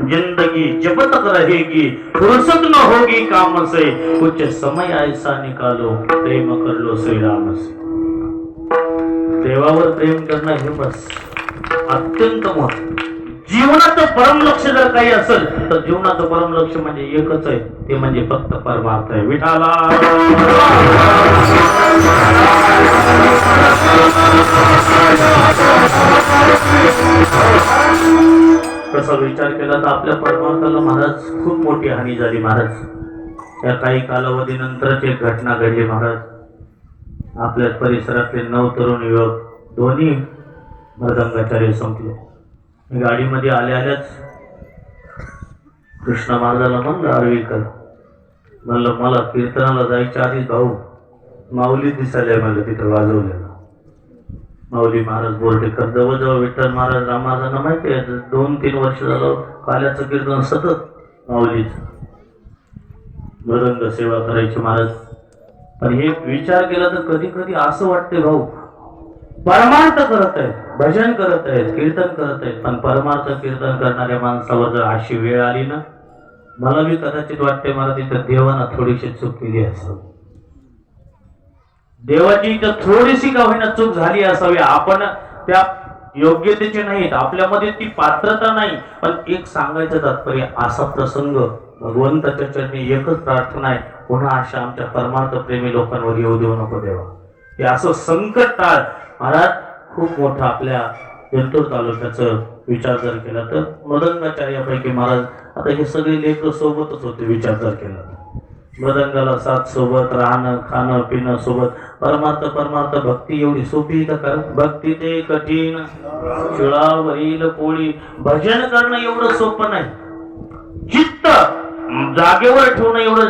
जिंदगी जब तक रहेगी फुर्सत न होगी काम से, कुछ समय ऐसा निकालो प्रेम कर लो श्री राम से. देवावर प्रेम करणं हे बस अत्यंत महत्त्वाचं. जीवनाचं परम लक्ष जर काही असेल तर जीवनाचं परम लक्ष म्हणजे एकच आहे, ते म्हणजे फक्त परमार्थ आहे. विठाला कसा विचार केला तर आपल्या परमार्थाला महाराज खूप मोठी हानी झाली. महाराज या काही कालावधीनंतरच एक घटना घडली. महाराज आपल्या परिसरातले 9 तरुण युवक दोन्ही मृदंगाचार्य संपले. गाडीमध्ये आल्याच कृष्ण महाराजाला म्हणलं आर्वीकर, म्हणलं मला कीर्तनाला जायच्या आधी भाऊ माऊली दिसायला म्हणलं तिथं वाजवलेलं. माऊली महाराज बोर्डेकर जवळजवळ विठ्ठल महाराज राम महाराजांना माहिती आहे 2-3 वर्ष झालं काल्याचं कीर्तन सतत माऊलीच मृदंग सेवा करायची महाराज. पण हे विचार केला तर कधी कधी असं वाटते भाऊ परमार्थ करत आहेत, भजन करत आहेत, कीर्तन करत आहेत, पण परमार्थ कीर्तन करणाऱ्या माणसावर जर अशी वेळ आली ना, मला बी कदाचित वाटते मला तिथं देवानं थोडीशी चूक केली असावी. देवाची इथं थोडीशी का होईना चूक झाली असावी. आपण त्या योग्यतेचे नाहीत, आपल्यामध्ये ती पात्रता नाही. पण एक सांगायचं तात्पर्य असा प्रसंग भगवंताच्या चरणी एकच प्रार्थना आहे, पुन्हा अशा आमच्या परमार्थ प्रेमी लोकांवर येऊ देऊ नको देवा. हे असं संकट टाळ. महाराज खूप मोठं आपल्या जिंतूर तालुक्याचं विचार जर केला तर मृदंगाचार्यापैकी महाराज आता हे सगळे लेकर सोबतच होते. विचार जर केला मृदंगाला साथ सोबत, राहणं खाणं पिणं सोबत. परमार्थ भक्ती एवढी सोपी का? कारण भक्ती ते कठीण शिळावरील पोळी. भजन करणं एवढं सोपं नाही. चित्त जागेवर ठेवणं एवढं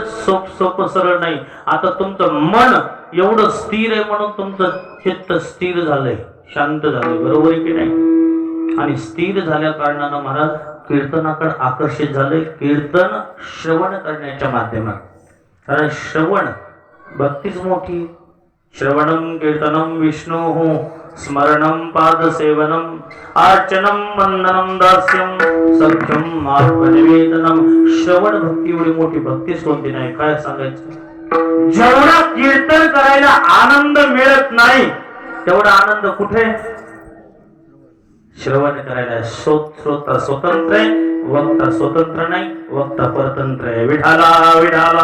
सोपं सरळ नाही. आता तुमचं मन एवढं स्थिर आहे म्हणून तुमचं चित्त स्थिर झालंय, शांत झालंय, बरोबर आहे की नाही? आणि स्थिर झाल्या कारणानं महाराज कीर्तनाकडे आकर्षित झालंय. कीर्तन श्रवण करण्याच्या माध्यमात. कारण श्रवण भक्तीच मोठी. श्रवणम कीर्तनम विष्णु स्मरणम पादसेवनम अर्चनम वंदनम दास्यम सख्यम आत्मनिवेदनम. श्रवण भक्ती एवढी मोठी भक्तीच कोणती नाही. काय सांगायचं? जेवढा कीर्तन करायला आनंद मिळत नाही तेवढा आनंद कुठे? श्रवण करायला. श्रोता स्वतंत्र आहे, वक्ता स्वतंत्र नाही, वक्ता परतंत्र आहे. विठाला विठाला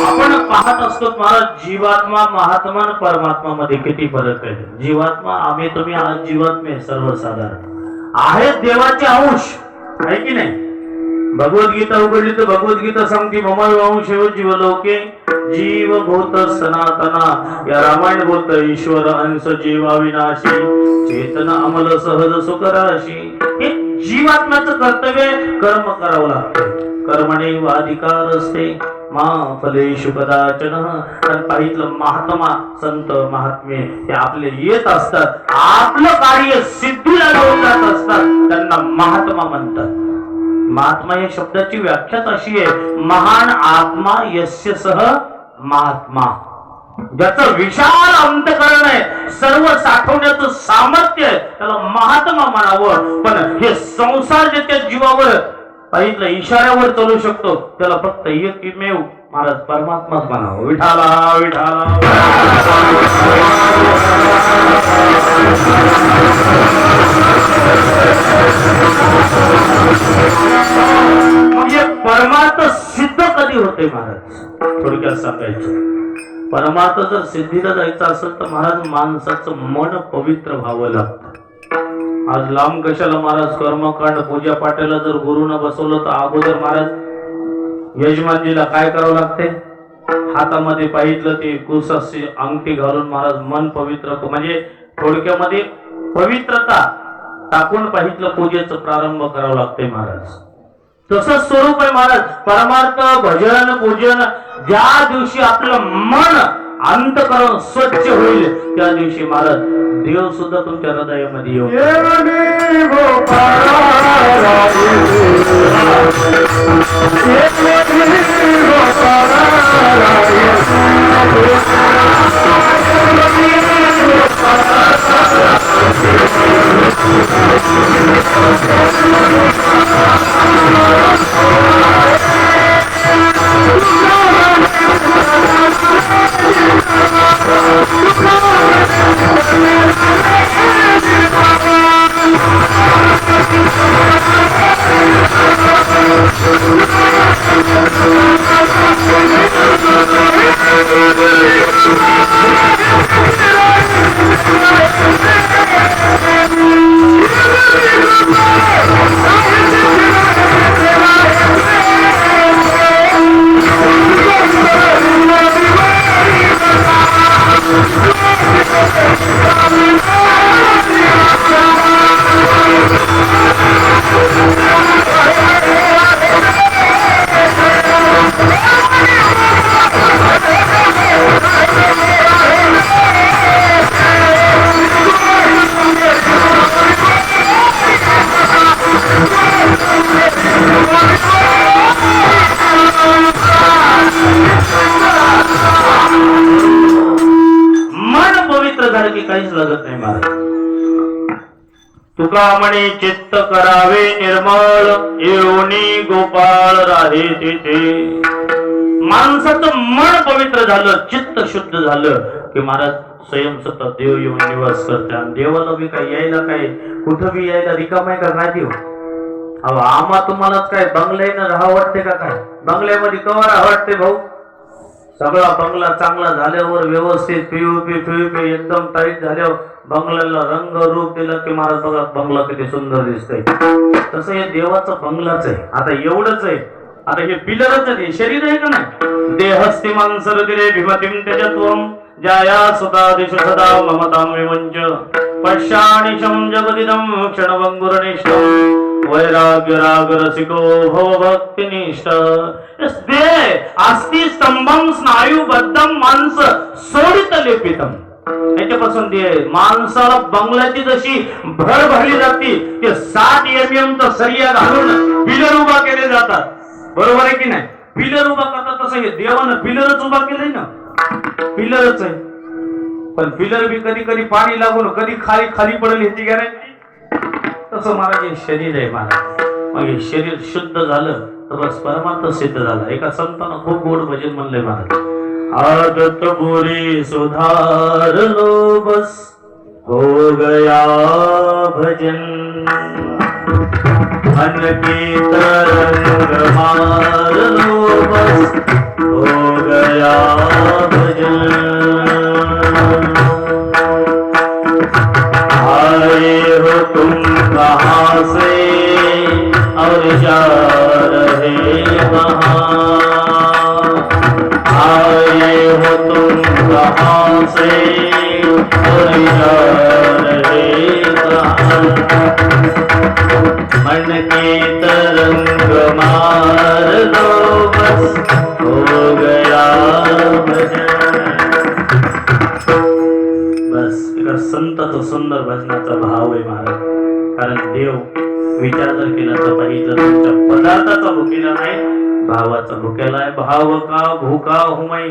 आपण पाहत असतो महाराज जीवात्मा महात्मा आणि परमात्मा मध्ये किती फरक आहे. जीवात्मा आम्ही तुम्ही आज जीवात्मे सर्वसाधारण आहेत, देवाचे अंश आहे की नाही? भगवद्गीता उघडली तर भगवद्गीता सांगते मम अंश जीवलोके जीवभूत सनातना. या रामायण बोलत ईश्वर अंश जीवा विनाशी चेतना अमल सहज सुखराशी. हे जीवात्म्याचं कर्तव्य कर्म करावं लागतं. कर्मणे वाधिकार असते मा फलेषु कदाचन. आणि पाहितलं महात्मा संत महात्मे हे आपले येत असतात, आपलं कार्य सिद्धीला घेऊन जात असतात, त्यांना महात्मा म्हणतात. महात्मा या शब्दाची व्याख्याच अशी आहे, महान आत्मा यस्य सह महात्मा. ज्याचं विशाल अंतकरण आहे, सर्व साठवण्याचं सामर्थ्य आहे, त्याला महात्मा म्हणावं. पण हे संसार जे त्या जीवावर पाहितलं इशाऱ्यावर चालू शकतो त्याला फक्त एकमेव महाराज परमात्माच म्हणावं. विठाला विठाला म्हणजे परमार्थ सिद्ध कधी होते महाराज? थोडक्यात सांगायचं, परमार्थ जर सिद्धीला जायचं असेल तर महाराज माणसाचं मन पवित्र व्हावं लागतं. आज लांब कशाला महाराज? कर्मकांड पूजा पाठाला जर गुरुनं बसवलं तर अगोदर महाराज यजमानजीला काय करावं लागते? हातामध्ये पाहितलं ते कुसाची अंगठी घालून महाराज मन पवित्र, म्हणजे थोडक्यामध्ये पवित्रता टाकून पाहितलं पूजेचं प्रारंभ करावं लागतंय महाराज. तसंच स्वरूप आहे महाराज. परमार्थ भजन पूजन ज्या दिवशी आपलं मन अंतकरण स्वच्छ होईल त्या दिवशी महाराज देव सुद्धा तुमच्या हृदयामध्ये येऊ. चिंतामणी चित्त करावे निर्मळ येऊनी गोपाळ राहे तिथे. माणसाचं मन पवित्र झालं, चित्त शुद्ध झालं की महाराज स्वयं स्वतः देव येऊन निवास करते. आणि देवाला बी काय यायला काय कुठं बी यायला रिकाम आहे का काय देव? अहो आम्हा तुम्हालाच काय बंगल्यानं राहावं वाटते का काय? बंगल्यामध्ये कवा राहावं वाटते भाऊ? सगळा बंगला चांगला झाल्यावर व्यवस्थित पीयूपी एकदम टाईट झाल्यावर बंगल्याला रंग रूप दिला की महाराज बघा बंगला किती सुंदर दिसतंय. तसं हे देवाचा बंगलाच आहे. आता एवढंच आहे, आता हे पिलरच आहे, शरीर आहे का नाही? देहस्ति मांसर दिले भीमतीम त्यजत्वम जाया सुता दिश सदा ममतां विमुंच पश्यानिशं जगदिदं क्षणभंगुरनिष्ठं वैराग्य राग रसिको भव भक्तिनिष्ठ. देह अस्ति स्तंभम स्नायुबद्धम मांस सोडित लेपितम. याच्यापासून ते माणसाला बंगल्याची जशी भर भरली जाते ते 60 mm चा सरिया घालून पिलर उभा केले जातात. बरोबर आहे की नाही? पिलर उभा करतात तसं हे देवानं पिलरच उभा केलंय ना, पिलरच आहे. पण पिलर बी कधी कधी पाणी लागून कधी खाली खाली पडेल ह्याची गॅरंटी. तसं महाराज हे शरीर आहे महाराज. मग हे शरीर शुद्ध झालं तर बस परमार्थ सिद्ध झाला. एका संतानं खूप गोड भजन म्हणलंय महाराज. आदत बुरी सुधार लो बस हो गया भजन मन की तरंग मार लो बस हो गया भजन. आए हो तुम कहाँ से और जा रहे कहाँ? आए हो तुम कहाँ से और जा रहे कहाँ? मन की तरंग मार दो बस हो गया भजन. बस एका संताचा सुंदर भजनाचा भाव आहे महाराज. कारण देव विचार जर केला तर पाहिजे तुमच्या पदार्थाचा भुकेला नाही, भावाचा भुकेला आहे. भाव का भूखा हूं मैं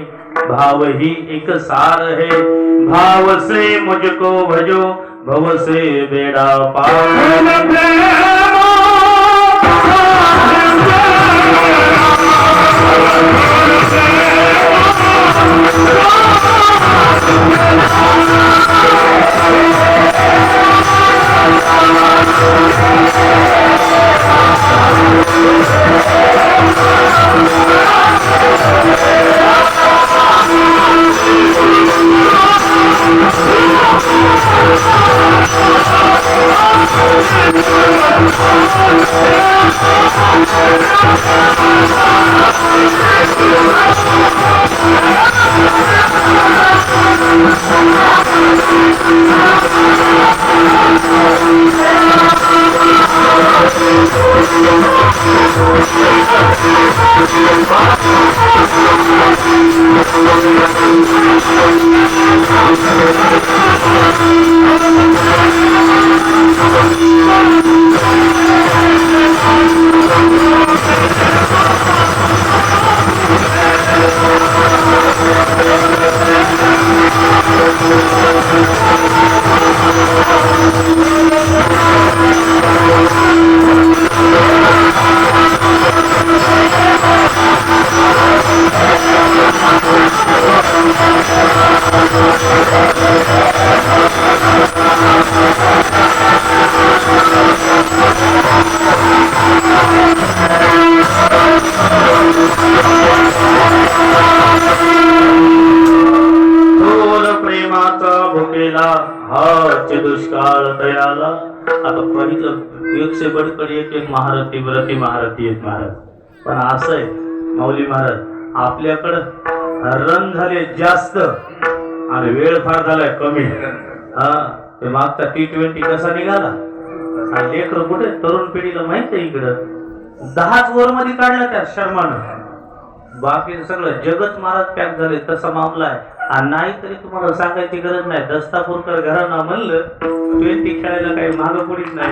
भाव ही एक सार है. भाव से मुझको भजो भव से बेड़ा पार. दुष्काळ दयाला. आता पहिलं एक से बडकर एक महारथी व्रती महारथी आहेत महाराज. पण असं आहे माऊली महाराज, आपल्याकडं रन झाले जास्त आणि वेळ फार झालाय कमी. हा ते मागचा T20 कसा निघाला आणि लेकर कुठे तरुण पिढीला माहित आहे इकडं 10च ओव्हर मध्ये काढला त्या शर्मानं. बाकी सगळं जगत महाराज पॅक झाले तसा मामला आहे. आणि नाही तरी तुम्हाला सांगायची गरज नाही, दस्तापूरकर घराणं म्हणलं 20 खेळायला काही मागं पुढीच नाही.